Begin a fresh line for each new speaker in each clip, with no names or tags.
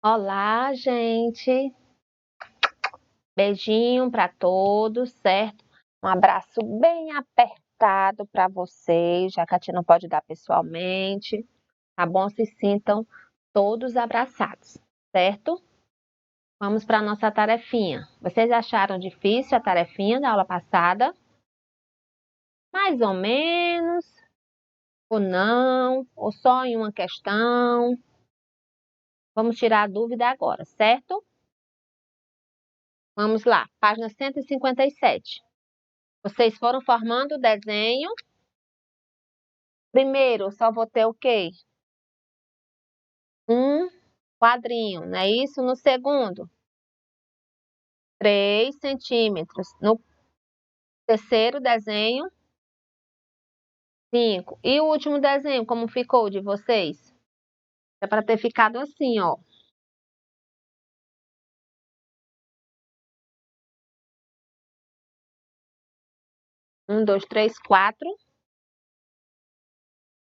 Olá, gente. Beijinho para todos, certo? Um abraço bem apertado para vocês, já que a tia não pode dar pessoalmente, tá bom? Se sintam todos abraçados, certo? Vamos para a nossa tarefinha. Vocês acharam difícil a tarefinha da aula passada? Mais ou menos, ou não, ou só em uma questão? Vamos tirar a dúvida agora, certo? Vamos lá, página 157. Vocês foram formando o desenho. Primeiro, só vou ter o quê? Um quadrinho, não é isso? No segundo, 3 centímetros. No terceiro desenho, 5. E o último desenho, como ficou de vocês? É para ter ficado assim, ó. 1, 2, 3, 4.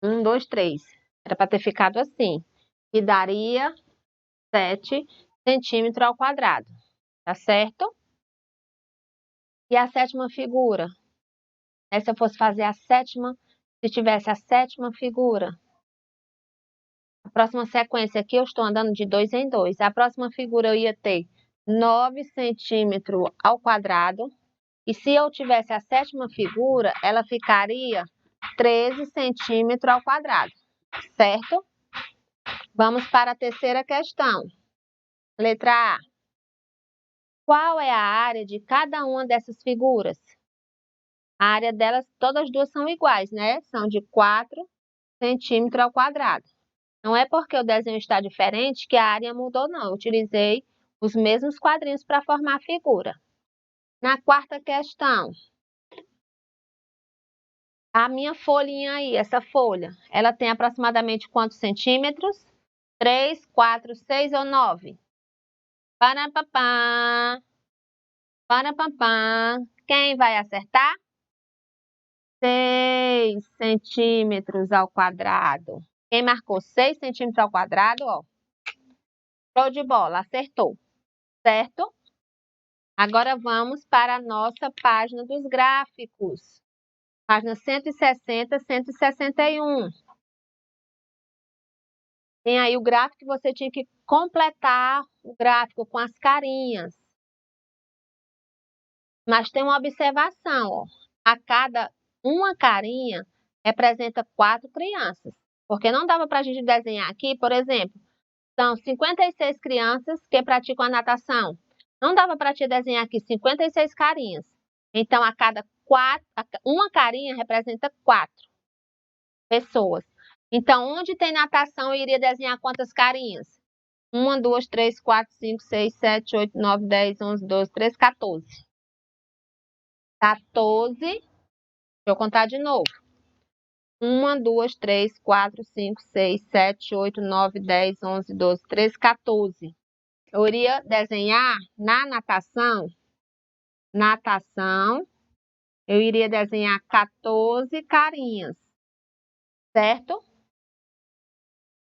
1, 2, 3. Era para ter ficado assim. Que daria 7 centímetros ao quadrado. Tá certo? E a sétima figura? Se eu fosse fazer a sétima, se tivesse a sétima figura, a próxima sequência aqui eu estou andando de 2 em 2. A próxima figura eu ia ter 9 centímetros ao quadrado. E se eu tivesse a sétima figura, ela ficaria 13 centímetros ao quadrado. Certo? Vamos para a terceira questão. Letra A. Qual é a área de cada uma dessas figuras? A área delas, todas duas são iguais, né? São de 4 centímetros ao quadrado. Não é porque o desenho está diferente que a área mudou, não. Eu utilizei os mesmos quadrinhos para formar a figura. Na quarta questão, a minha folhinha aí, essa folha, ela tem aproximadamente quantos centímetros? 3, 4, 6 ou 9? Parapapá, parapapá. Quem vai acertar? 6 centímetros ao quadrado. Quem marcou 6 centímetros ao quadrado, ó. Show de bola, acertou. Certo? Agora vamos para a nossa página dos gráficos. Página 160, 161. Tem aí o gráfico que você tinha que completar o gráfico com as carinhas. Mas tem uma observação, ó. A cada uma carinha representa 4 crianças. Porque não dava para a gente desenhar aqui, por exemplo, são 56 crianças que praticam a natação. Não dava para te desenhar aqui 56 carinhas. Então, a cada uma carinha representa 4 pessoas. Então, onde tem natação, eu iria desenhar quantas carinhas? 1, 2, 3, 4, 5, 6, 7, 8, 9, 10, 11, 12, 13, 14. 14. Deixa eu contar de novo. 1, 2, 3, 4, 5, 6, 7, 8, 9, 10, 11, 12, 13, 14. Eu iria desenhar na natação, eu iria desenhar 14 carinhas, certo?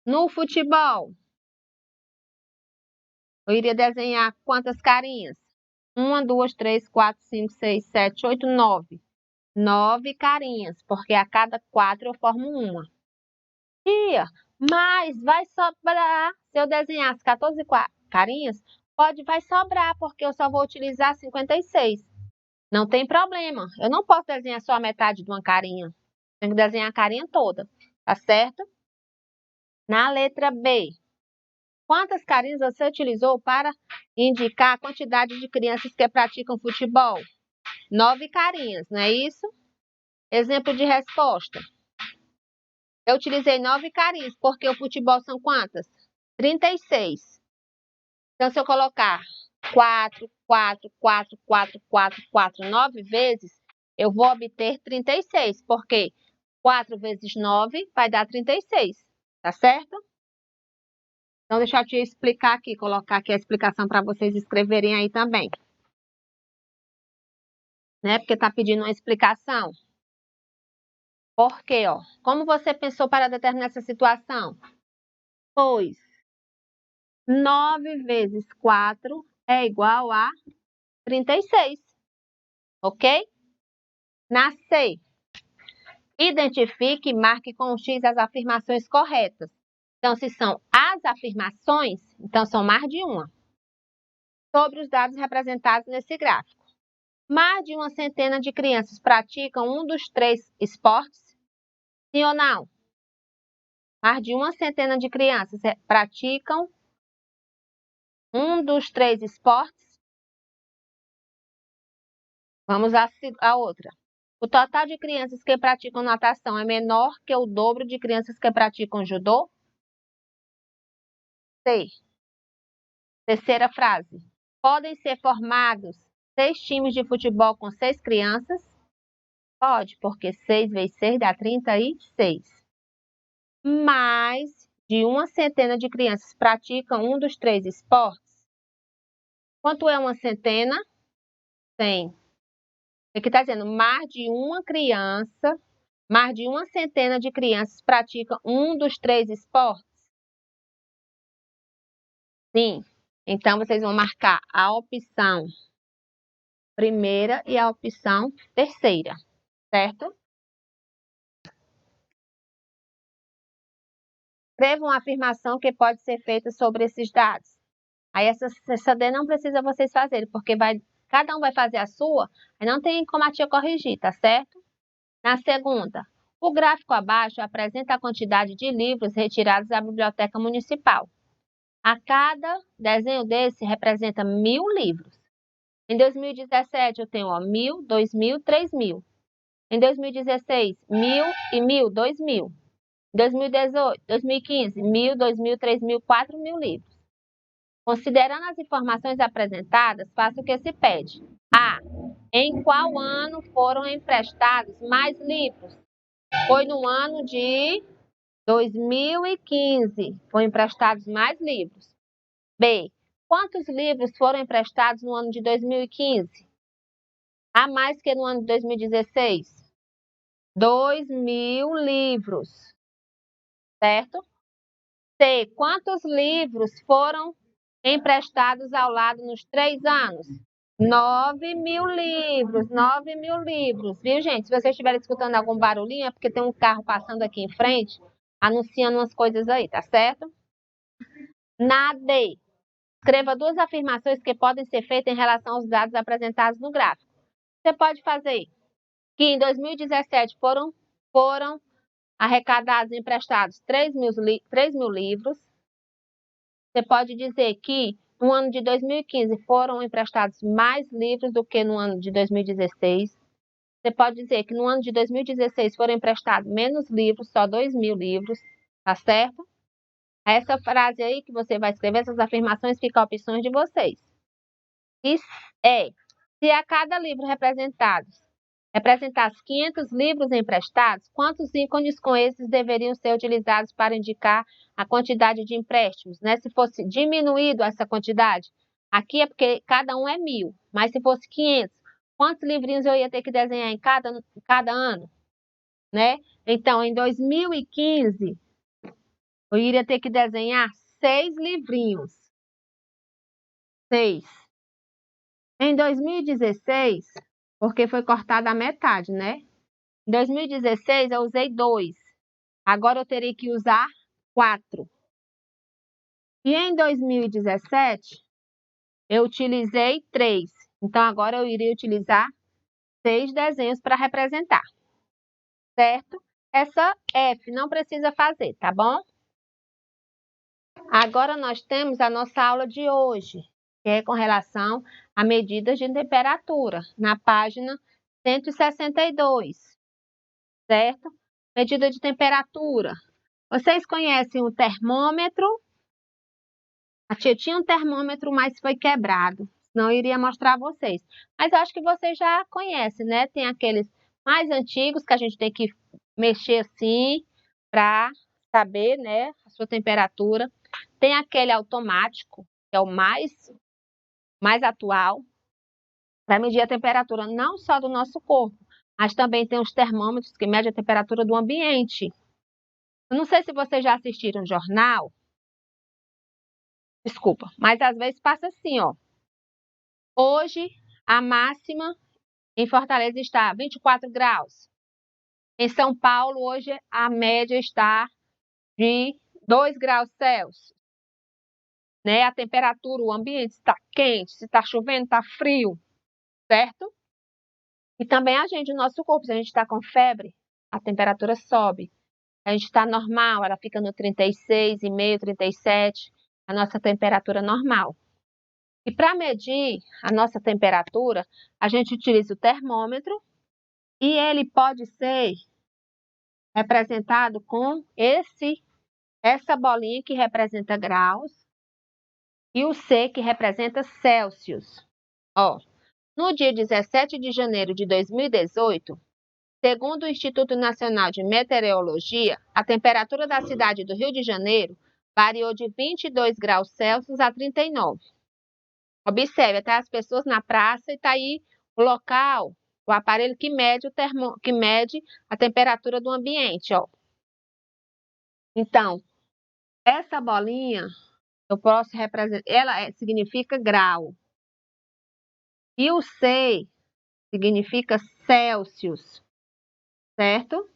No futebol, eu iria desenhar quantas carinhas? 1, 2, 3, 4, 5, 6, 7, 8, 9. 9 carinhas, porque a cada 4 eu formo uma. Tia, mas vai sobrar, se eu desenhasse 14 carinhas, vai sobrar, porque eu só vou utilizar 56. Não tem problema. Eu não posso desenhar só a metade de uma carinha. Tenho que desenhar a carinha toda. Tá certo? Na letra B. Quantas carinhas você utilizou para indicar a quantidade de crianças que praticam futebol? 9 carinhas, não é isso? Exemplo de resposta. Eu utilizei 9 carinhas, porque o futebol são quantas? 36. Então, se eu colocar 4, 4, 4, 4, 4, 4, 9 vezes, eu vou obter 36, porque 4 vezes 9 vai dar 36, tá certo? Então, deixa eu te explicar aqui, colocar aqui a explicação para vocês escreverem aí também. Né? Porque tá pedindo uma explicação. Por quê, ó? Como você pensou para determinar essa situação? Pois 9 vezes 4 é igual a 36. Ok? Na C, identifique e marque com o X as afirmações corretas. Então, se são as afirmações, então são mais de uma. Sobre os dados representados nesse gráfico. Mais de uma centena de crianças praticam um dos 3 esportes? Sim ou não? Mais de uma centena de crianças praticam um dos 3 esportes? Vamos à outra. O total de crianças que praticam natação é menor que o dobro de crianças que praticam judô? C. Terceira frase. Podem ser formados 6 times de futebol com 6 crianças? Pode, porque 6 vezes 6 dá 36. Mais de uma centena de crianças praticam um dos 3 esportes? Quanto é uma centena? 100. Aqui está dizendo mais de uma criança, mais de uma centena de crianças praticam um dos 3 esportes? Sim. Então, vocês vão marcar a opção primeira e a opção terceira, certo? Escreva uma afirmação que pode ser feita sobre esses dados. Aí essa D não precisa vocês fazerem, porque cada um vai fazer a sua, aí não tem como a tia corrigir, tá certo? Na segunda, o gráfico abaixo apresenta a quantidade de livros retirados da biblioteca municipal. A cada desenho desse representa 1.000 livros. Em 2017 eu tenho 1.000, 2.000, 3.000. Em 2016, 1.000 e 1.000, 2.000. Em 2018, 2015, 1.000, 2.000, 3.000, 4.000 livros. Considerando as informações apresentadas, faça o que se pede. A. Em qual ano foram emprestados mais livros? Foi no ano de 2015. Foram emprestados mais livros. B. Quantos livros foram emprestados no ano de 2015? A mais que no ano de 2016? 2.000 livros. Certo? C. Quantos livros foram emprestados ao lado nos 3 anos? 9.000 livros, 9.000 livros, viu, gente? Se vocês estiverem escutando algum barulhinho, é porque tem um carro passando aqui em frente, anunciando umas coisas aí, tá certo? Na D, escreva 2 afirmações que podem ser feitas em relação aos dados apresentados no gráfico. Você pode fazer que em 2017 foram arrecadados e emprestados 3.000 livros. Você pode dizer que no ano de 2015 foram emprestados mais livros do que no ano de 2016. Você pode dizer que no ano de 2016 foram emprestados menos livros, só 2.000 livros, tá certo? Essa frase aí que você vai escrever, essas afirmações, ficam opções de vocês. E se a cada livro representasse 500 livros emprestados, quantos ícones com esses deveriam ser utilizados para indicar a quantidade de empréstimos, né? Se fosse diminuído essa quantidade, aqui é porque cada um é 1.000, mas se fosse 500, quantos livrinhos eu ia ter que desenhar em cada ano, né? Então, em 2015, eu iria ter que desenhar 6 livrinhos. 6. Em 2016, porque foi cortada a metade, né? Em 2016, eu usei 2. Agora eu terei que usar 4. E em 2017, eu utilizei 3. Então, agora eu iria utilizar 6 desenhos para representar. Certo? Essa F não precisa fazer, tá bom? Agora nós temos a nossa aula de hoje, que é com relação a medidas de temperatura, na página 162. Certo? Medida de temperatura. Vocês conhecem o termômetro? A tia tinha um termômetro, mas foi quebrado. Não iria mostrar a vocês. Mas eu acho que vocês já conhecem, né? Tem aqueles mais antigos que a gente tem que mexer assim para saber, né, a sua temperatura. Tem aquele automático, que é o mais atual, para medir a temperatura não só do nosso corpo, mas também tem os termômetros que medem a temperatura do ambiente. Eu não sei se vocês já assistiram um jornal. Desculpa, mas às vezes passa assim, ó. Hoje, a máxima em Fortaleza está 24 graus. Em São Paulo, hoje, a média está de 2 graus Celsius. Né? A temperatura, o ambiente está quente, se está chovendo, está frio, certo? E também a gente, o nosso corpo, se a gente está com febre, a temperatura sobe. A gente está normal, ela fica no 36,5, 37, a nossa temperatura normal. E para medir a nossa temperatura, a gente utiliza o termômetro e ele pode ser representado com essa bolinha que representa graus e o C que representa Celsius. Ó, no dia 17 de janeiro de 2018, segundo o Instituto Nacional de Meteorologia, a temperatura da cidade do Rio de Janeiro variou de 22 graus Celsius a 39. Observe, até as pessoas na praça e está aí o local, o aparelho que mede, que mede a temperatura do ambiente. Ó. Então, essa bolinha, eu posso representar, ela significa grau. E o C significa Celsius, certo?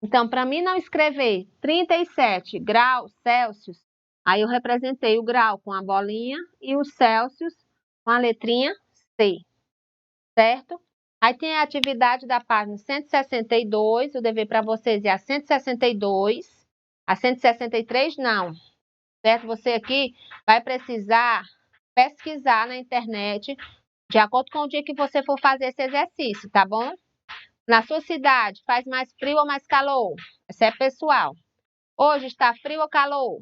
Então, para mim não escrever 37 graus Celsius, aí eu representei o grau com a bolinha e o Celsius com a letrinha C, certo? Aí tem a atividade da página 162, o dever para vocês é a 162, a 163 não, certo? Você aqui vai precisar pesquisar na internet, de acordo com o dia que você for fazer esse exercício, tá bom? Na sua cidade, faz mais frio ou mais calor? Isso é pessoal. Hoje está frio ou calor?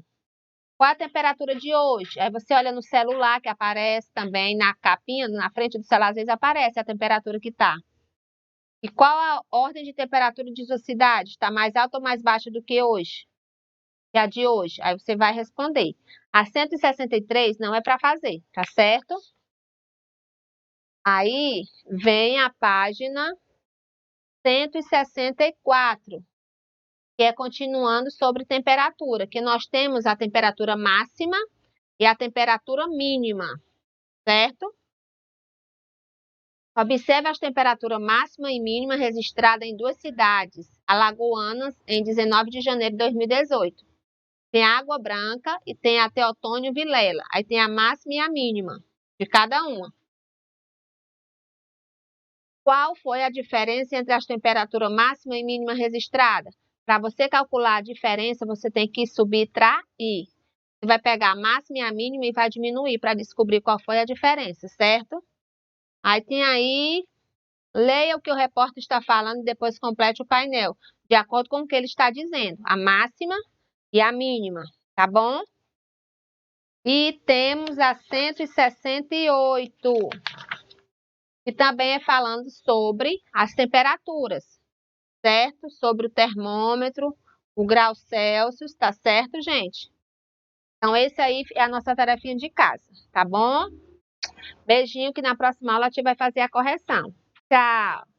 Qual a temperatura de hoje? Aí você olha no celular, que aparece também na capinha, na frente do celular, às vezes aparece a temperatura que está. E qual a ordem de temperatura de sua cidade? Está mais alta ou mais baixa do que hoje? Que a de hoje? Aí você vai responder. A 163 não é para fazer, tá certo? Aí vem a página 164, que é continuando sobre temperatura, que nós temos a temperatura máxima e a temperatura mínima, certo? Observe as temperaturas máxima e mínima registradas em duas cidades alagoanas em 19 de janeiro de 2018. Tem a Água Branca e tem a Teotônio Vilela. Aí tem a máxima e a mínima de cada uma. Qual foi a diferença entre as temperaturas máxima e mínima registradas? Para você calcular a diferença, você tem que subtrair. Você vai pegar a máxima e a mínima e vai diminuir para descobrir qual foi a diferença, certo? Aí tem aí, leia o que o repórter está falando e depois complete o painel, de acordo com o que ele está dizendo, a máxima e a mínima, tá bom? E temos a 168, que também é falando sobre as temperaturas, certo? Sobre o termômetro, o grau Celsius, tá certo, gente? Então, esse aí é a nossa tarefinha de casa, tá bom? Beijinho, que na próxima aula a gente vai fazer a correção. Tchau!